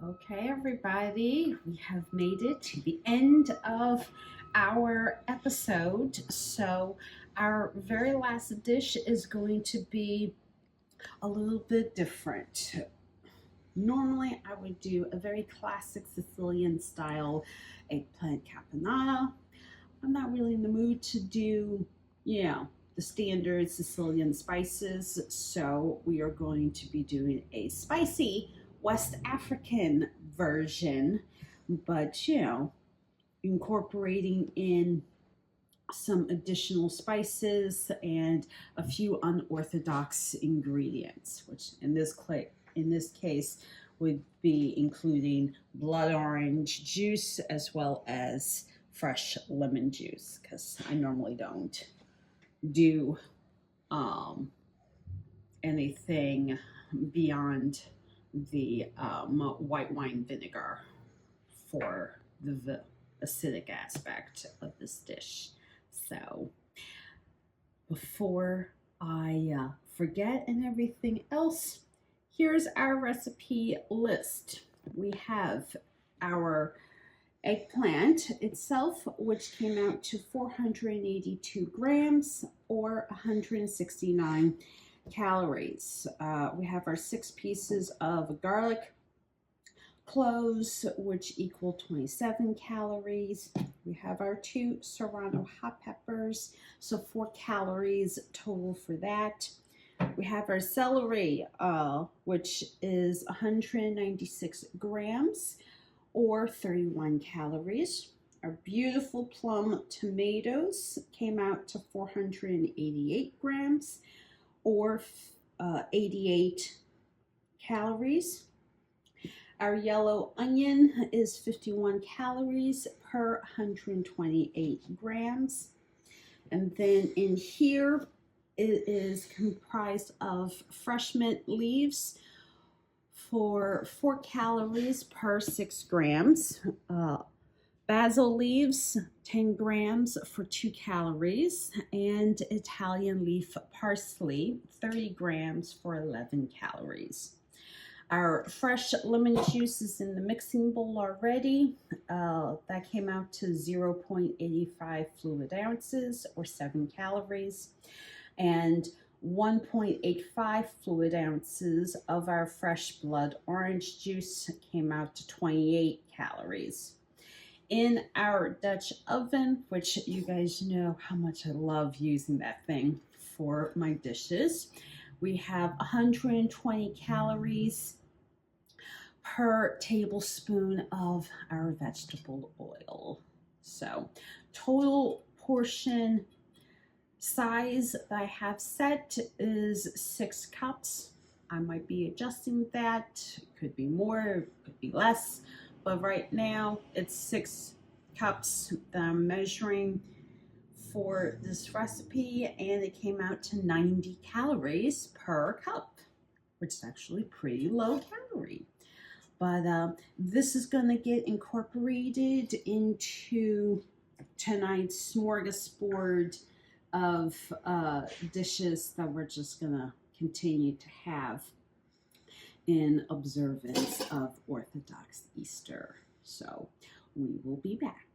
Okay, everybody, we have made it to the end of our episode. So, our very last dish is going to be a little bit different. Normally, I would do a very classic Sicilian style eggplant caponata. I'm not really in the mood to do, the standard Sicilian spices. So we are going to be doing a spicy West African version, but incorporating in some additional spices and a few unorthodox ingredients, which in this case would be including blood orange juice as well as fresh lemon juice, because I normally don't do anything beyond the white wine vinegar for the acidic aspect of this dish. So before I forget and everything else, here's our recipe list. We have our eggplant itself, which came out to 482 grams or 169 calories. We have our 6 pieces of garlic cloves, which equal 27 calories. We have our 2 serrano hot peppers, so 4 calories total for that. We have our celery, which is 196 grams or 31 calories. Our beautiful plum tomatoes came out to 488 grams or 88 calories. Our yellow onion is 51 calories per 128 grams. And then in here, it is comprised of fresh mint leaves for 4 calories per 6 grams. Basil leaves, 10 grams for 2 calories. And Italian leaf parsley, 30 grams for 11 calories. Our fresh lemon juice is in the mixing bowl already. That came out to 0.85 fluid ounces or 7 calories. And 1.85 fluid ounces of our fresh blood orange juice came out to 28 calories. In our Dutch oven, which you guys know how much I love using that thing for my dishes, we have 120 calories per tablespoon of our vegetable oil. So total portion size that I have set is 6 cups. I might be adjusting that. It could be more, it could be less, but right now it's 6 cups that I'm measuring for this recipe, and it came out to 90 calories per cup, which is actually pretty low calorie. But this is going to get incorporated into tonight's smorgasbord of dishes that we're just going to continue to have in observance of Orthodox Easter. So we will be back.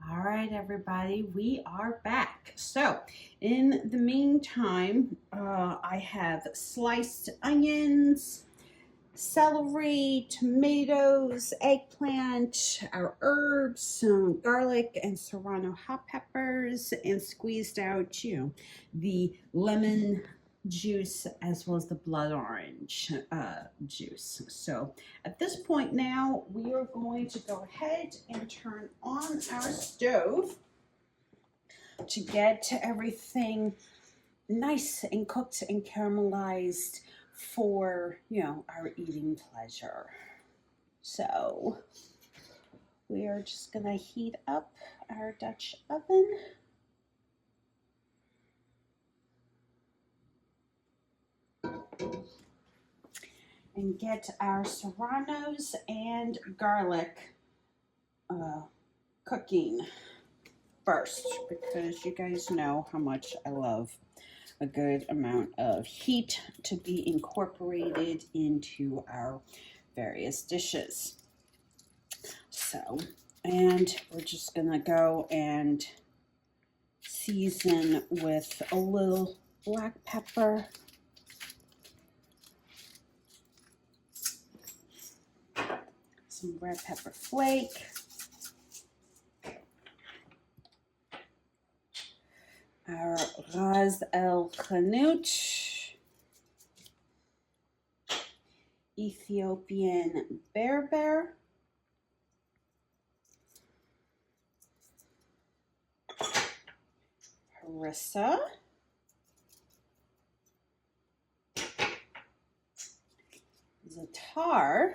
All right, everybody, we are back. So in the meantime, I have sliced onions, celery, tomatoes, eggplant, our herbs, some garlic and serrano hot peppers, and squeezed out, the lemon juice as well as the blood orange juice. So at this point now, we are going to go ahead and turn on our stove to get everything nice and cooked and caramelized for, our eating pleasure. So we are just gonna heat up our Dutch oven. And get our serranos and garlic cooking first, because you guys know how much I love a good amount of heat to be incorporated into our various dishes. So, and we're just gonna go and season with a little black pepper, some red pepper flake, our Ras El Hanout, Ethiopian Berber, harissa, za'atar,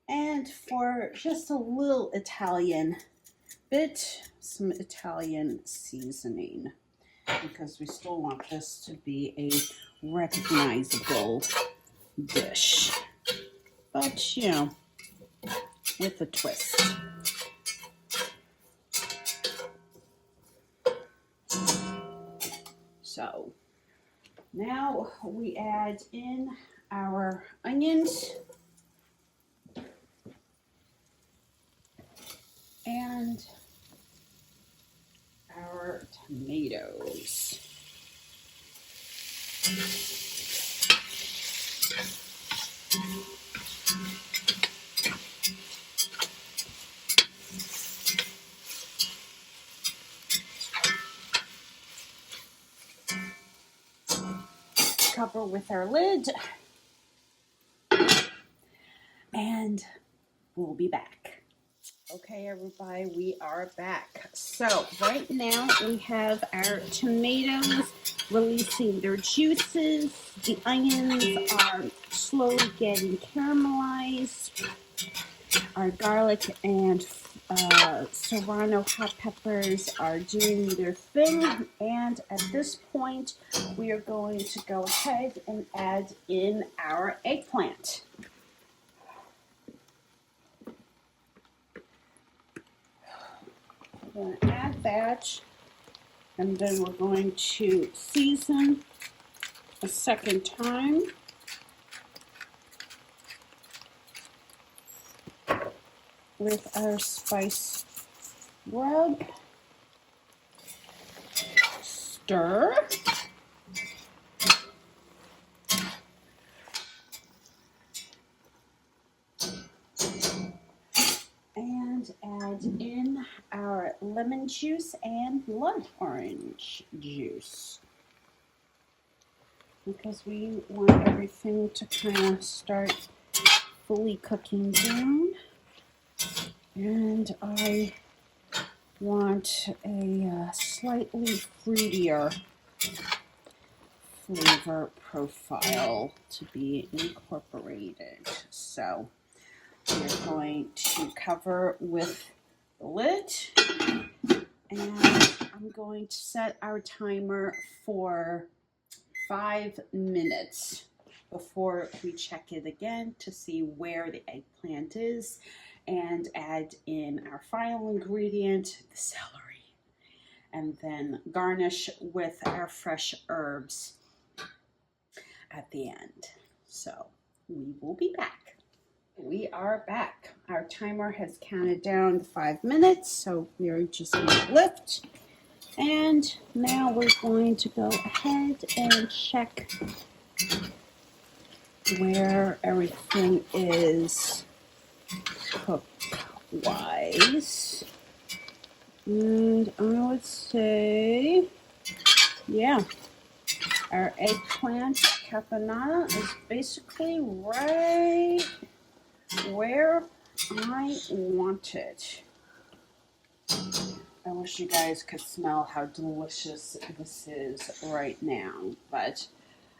and for just a little Italian bit, some Italian seasoning, because we still want this to be a recognizable dish, but you know, with a twist. So now we add in our onions and our tomatoes. Cover with our lid, and we'll be back. Okay, everybody, we are back. So right now we have our tomatoes releasing their juices. The onions are slowly getting caramelized. Our garlic and serrano hot peppers are doing their thing. And at this point, we are going to go ahead and add in our eggplant. We're going to add that, and then we're going to season a second time. With our spice rub, stir, and add in our lemon juice and blood orange juice, because we want everything to kind of start fully cooking down. And I want a slightly fruitier flavor profile to be incorporated. So we're going to cover with the lid, and I'm going to set our timer for 5 minutes before we check it again to see where the eggplant is, and add in our final ingredient, the celery, and then garnish with our fresh herbs at the end. So we will be back. We are back. Our timer has counted down to 5 minutes, so we're just going to lift. And now we're going to go ahead and check where everything is cook-wise. And I would say, yeah, our eggplant caponata is basically right where I want it. I wish you guys could smell how delicious this is right now. But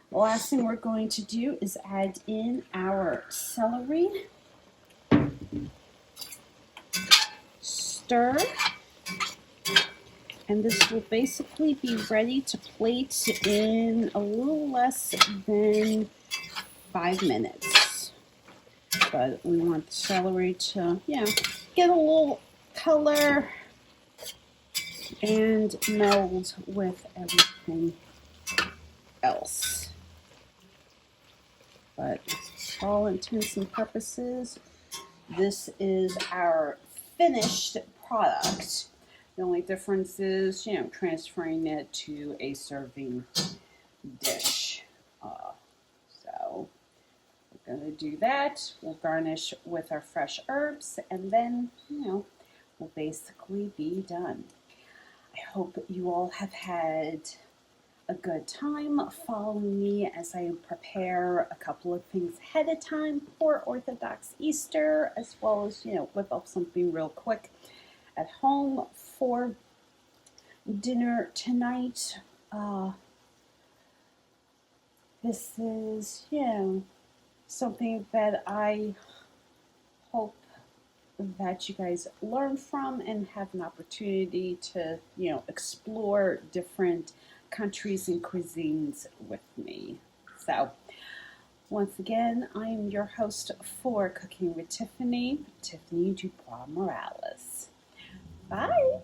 the last thing we're going to do is add in our celery. Stir. And this will basically be ready to plate in a little less than 5 minutes. But we want the celery to, get a little color and meld with everything else. but for all intents and purposes, this is our finished product. The only difference is, transferring it to a serving dish. So we're going to do that. We'll garnish with our fresh herbs, and then, we'll basically be done. I hope you all have had a good time following me as I prepare a couple of things ahead of time for Orthodox Easter, as well as, whip up something real quick at home for dinner tonight. This is, something that I hope that you guys learn from and have an opportunity to, explore different countries and cuisines with me. So, once again, I am your host for Cooking with Tiffany, Tiffany DuBois-Morales. Bye!